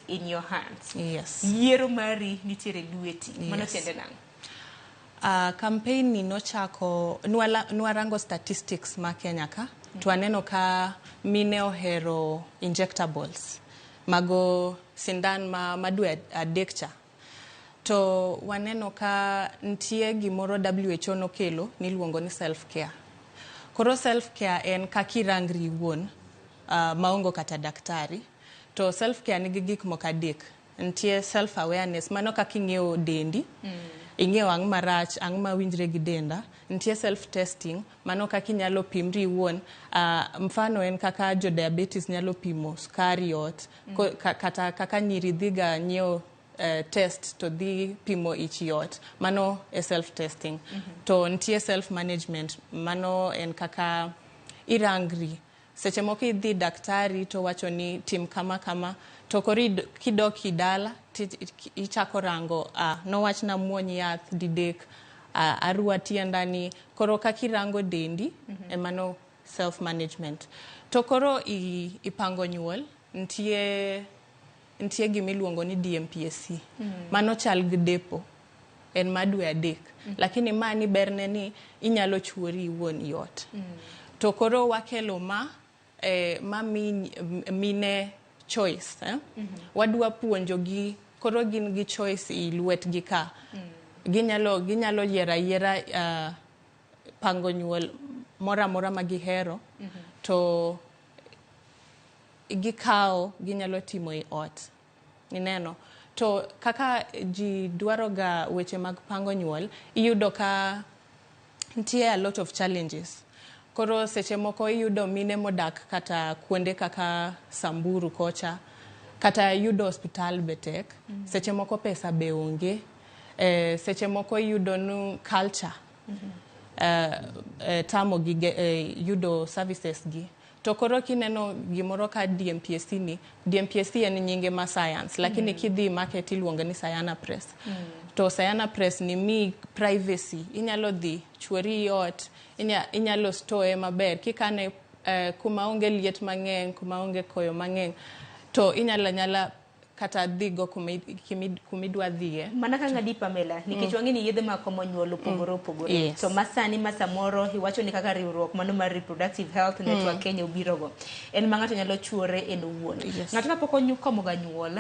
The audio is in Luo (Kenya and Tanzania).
in your hands. Yes. Yiero mari nitiere lweti. Mano tiende nang'o? Campaign ni nochako nwarango statistics ma Kenya ka to aneno ka mine ohero injectables mago sindan madwe adek cha to waneno ka ntie gimoro WHO nokelo niluongo ni self care. Koro self care en kakirangri wuon maongo kata daktari to self care nigi gik moko adek. Ntie self awareness mano kaking'eyo dendi ing'eyo ang' marach ang' mawinjre gi denda. Ntie self testing mano kaka inyalo pimri wuon mfano en kaka jo diabetes nyalo pimo sukari ot kata kaka nyiri dhiga nyiewo test to dhi pimo ich yot mano e self testing. To ntie self management mano en kaka irangri seche moko idhi daktari to wacho ni tim kama kama to kori kidok hidala ichako rango no wachna muony yath didek arua tiendani koro kakirango dendi emano self management. To koro ipango nyuol ntie gimiluongo ni DMPSC mano chal gi depo en madwe adek lakini mani berne ni inyalo chuori wuon yot. To koro wakelo mine choice wadwa puonjogi koro gin gi choice I lwetgi ka ginyalo yiera pango nyuol mora magihero to gikao ginyalo timo I ot ineno to kaka ji dwaro ga weche mag pango nyuol iyudo ka ntie a lot of challenges. Koro seche moko iyudo mine modak kata kuonde kaka Samburu kocha kata yudo hospital betek seche moko pesa be onge seche moko iyudo nu culture tamo gi yudo services gi. To koro kineno gimoro ka DMPSC en nyinge ma science lakini kidhi market iluongo ni Sayana Press. To Sayana Press ni mi privacy inyalo dhi chuori yot inyalo store maber kikane kuma onge liet mang'eny kuma onge koyo mang'eny to inyala kata dhigo kumidwa dhiye. Mana ka ng'adi Pamela nikech wang'e ni yedhe mag komo nyuol opogore. Yes. To masani samoro iwacho ni kaka riwruok mano mar Reproductive Health Network Kenya obirogo en ma ng'ato nyalo chuore en owuon. Yes. Ng'ato kapok komo ga nyuol